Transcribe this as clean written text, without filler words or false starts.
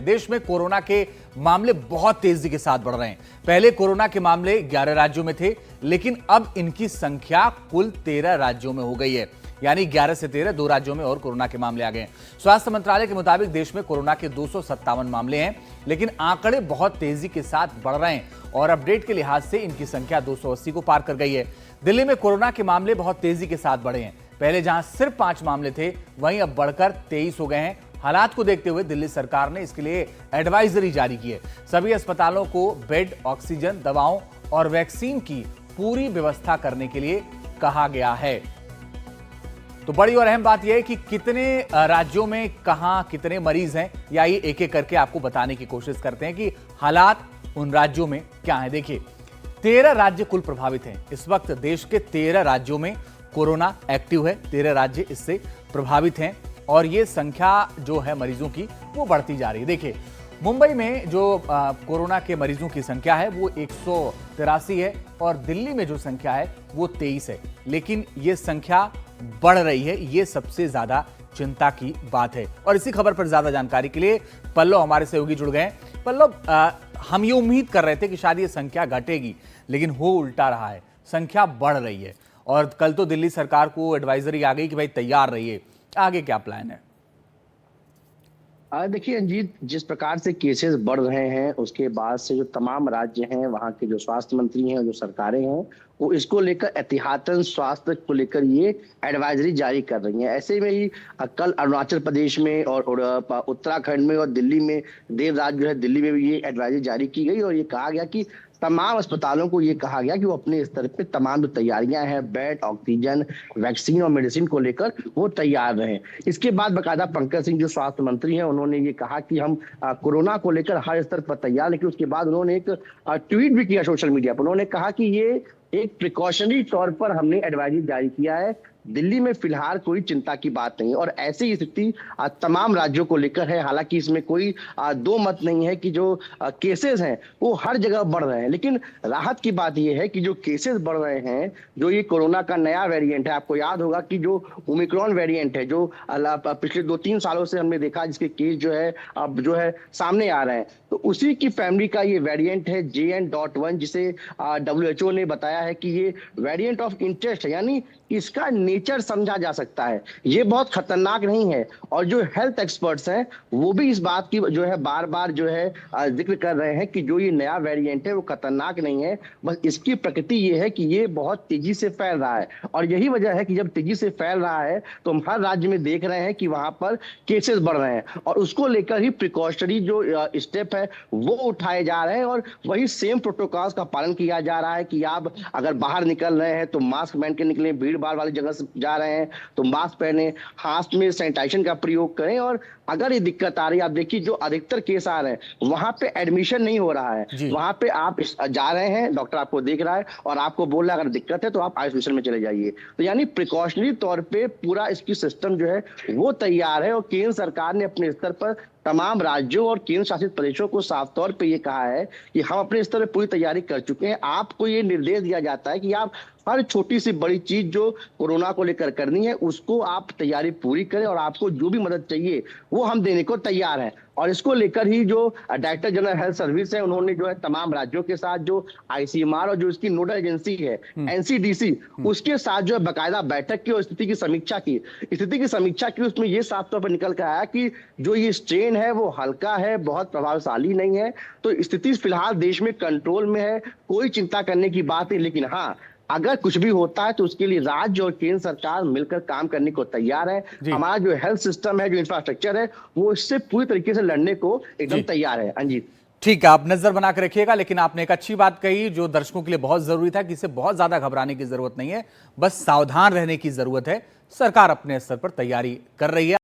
देश में कोरोना के मामले बहुत तेजी के साथ बढ़ रहे हैं। पहले कोरोना के मामले 11 राज्यों में थे, लेकिन अब इनकी संख्या कुल 13 राज्यों में हो गई है। यानी 11 से 13 दो राज्यों में और कोरोना के मामले आ गए हैं। स्वास्थ्य मंत्रालय के मुताबिक देश में कोरोना के 257 मामले हैं, लेकिन आंकड़े बहुत तेजी के साथ बढ़ रहे हैं और अपडेट के लिहाज से इनकी संख्या 280 को पार कर गई है। दिल्ली में कोरोना के मामले बहुत तेजी के साथ बढ़े हैं। पहले जहां सिर्फ 5 मामले थे, वहीं अब बढ़कर 23 हो गए हैं। हालात को देखते हुए दिल्ली सरकार ने इसके लिए एडवाइजरी जारी की है। सभी अस्पतालों को बेड, ऑक्सीजन, दवाओं और वैक्सीन की पूरी व्यवस्था करने के लिए कहा गया है। तो बड़ी और अहम बात यह है कि कितने राज्यों में कहां कितने मरीज हैं, या ये एक एक करके आपको बताने की कोशिश करते हैं कि हालात उन राज्यों में क्या है। देखिए, 13 राज्य कुल प्रभावित हैं। इस वक्त देश के 13 राज्यों में कोरोना एक्टिव है। 13 राज्य इससे प्रभावित हैं और ये संख्या जो है मरीजों की वो बढ़ती जा रही है। देखिए, मुंबई में जो कोरोना के मरीजों की संख्या है वो 183 है और दिल्ली में जो संख्या है वो 23 है। लेकिन ये संख्या बढ़ रही है, ये सबसे ज्यादा चिंता की बात है। और इसी खबर पर ज्यादा जानकारी के लिए पल्लव हमारे सहयोगी जुड़ गए हैं। पल्लव, हम ये उम्मीद कर रहे थे कि शायद ये संख्या घटेगी, लेकिन हो उल्टा रहा है, संख्या बढ़ रही है। और कल तो दिल्ली सरकार को एडवाइजरी आ गई कि भाई तैयार रहिए। आगे क्या प्लान है? देखिए अंजीत, जिस प्रकार से केसेस बढ़ रहे हैं उसके बाद से जो तमाम राज्य हैं, वहाँ के जो स्वास्थ्य मंत्री हैं, जो सरकारें हैं, वो इसको लेकर एहतियातन स्वास्थ्य को लेकर ये एडवाइजरी जारी कर रही हैं। ऐसे में ही कल अरुणाचल प्रदेश में और उत्तराखंड में और दिल्ली में, देर रात जो है दिल्ली में भी ये एडवाइजरी जारी की गई और ये कहा गया कि तमाम अस्पतालों को ये कहा गया कि वो अपने स्तर पे तमाम जो तैयारियां हैं, बेड, ऑक्सीजन, वैक्सीन और मेडिसिन को लेकर वो तैयार रहें। इसके बाद बकायदा पंकज सिंह जो स्वास्थ्य मंत्री हैं, उन्होंने ये कहा कि हम कोरोना को लेकर हर स्तर पर तैयार। लेकिन उसके बाद उन्होंने एक ट्वीट भी किया सोशल मीडिया पर। उन्होंने कहा कि ये एक प्रिकॉशनरी तौर पर हमने एडवाइजरी जारी किया है। दिल्ली में फिलहाल कोई चिंता की बात नहीं है और ऐसी स्थिति तमाम राज्यों को लेकर है। हालांकि इसमें कोई दो मत नहीं है कि जो केसेस हैं वो हर जगह बढ़ रहे हैं, लेकिन राहत की बात यह है कि जो केसेस बढ़ रहे हैं, जो ये कोरोना का नया वेरिएंट है, आपको याद होगा कि जो ओमिक्रॉन वेरिएंट है, जो पिछले 2-3 सालों से हमने देखा जिसके केस जो है अब जो है सामने आ रहे हैं, तो उसी की फैमिली का ये वेरिएंट है JN.1, जिसे WHO ने बताया है कि ये वेरिएंट ऑफ इंटरेस्ट है, यानी इसका नेचर समझा जा सकता है, ये बहुत खतरनाक नहीं है। और जो हेल्थ एक्सपर्ट्स हैं वो भी इस बात की जो है बार बार जो है जिक्र कर रहे हैं कि जो ये नया वेरिएंट है वो खतरनाक नहीं है, बस इसकी प्रकृति ये है कि ये बहुत तेजी से फैल रहा है। और यही वजह है कि जब तेजी से फैल रहा है तो हम हर राज्य में देख रहे हैं कि वहां पर केसेस बढ़ रहे हैं और उसको लेकर ही प्रिकॉशनरी जो स्टेप है वो उठाए जा रहे हैं और वही सेम प्रोटोकॉल्स का पालन किया जा रहा है कि आप अगर बाहर निकल रहे हैं तो मास्क पहन के निकलें, भीड़ भाड़ वाली जगह से जा रहे हैं तो मास्क पहने, हाथ में सैनिटाइजेशन का प्रयोग करें। और अगर ये दिक्कत आ रही है, आप देखिए जो अधिकतर केस आ रहे हैं वहां पे एडमिशन नहीं हो रहा है, वहां पे आप जा रहे हैं, डॉक्टर आपको देख रहा है और आपको बोल रहा है अगर दिक्कत है तो आप आइसोलेशन में चले जाइए। तो यानी प्रिकॉशनरी तौर पे पूरा इसकी सिस्टम जो है वो तैयार है और केंद्र सरकार ने अपने स्तर पर तमाम राज्यों और केंद्र शासित प्रदेशों को साफ तौर पे ये कहा है कि हम अपने स्तर पर पूरी तैयारी कर चुके हैं। आपको ये निर्देश दिया जाता है कि आप हर छोटी सी बड़ी चीज जो कोरोना को लेकर करनी है उसको आप तैयारी पूरी करें और आपको जो भी मदद चाहिए वो हम देने को तैयार हैं। और इसको लेकर ही जो डायरेक्टर जनरल हेल्थ सर्विस है, उन्होंने जो है तमाम राज्यों के साथ जो ICMR और जो इसकी नोडल एजेंसी है NCDC, उसके साथ जो है बाकायदा बैठक की और स्थिति की समीक्षा की। उसमें ये साफ तौर पर निकल कर आया कि जो ये स्ट्रेन है वो हल्का है, बहुत प्रभावशाली नहीं है। तो स्थिति फिलहाल देश में कंट्रोल में है, कोई चिंता करने की बात नहीं। लेकिन हाँ, अगर कुछ भी होता है तो उसके लिए राज्य और केंद्र सरकार मिलकर काम करने को तैयार है। हमारा जो हेल्थ सिस्टम है, जो इंफ्रास्ट्रक्चर है, वो इससे पूरी तरीके से लड़ने को एकदम तैयार है। अंजीत, ठीक है, आप नजर बना कर रखिएगा। लेकिन आपने एक अच्छी बात कही जो दर्शकों के लिए बहुत जरूरी था कि इससे बहुत ज्यादा घबराने की जरूरत नहीं है, बस सावधान रहने की जरूरत है। सरकार अपने स्तर पर तैयारी कर रही है।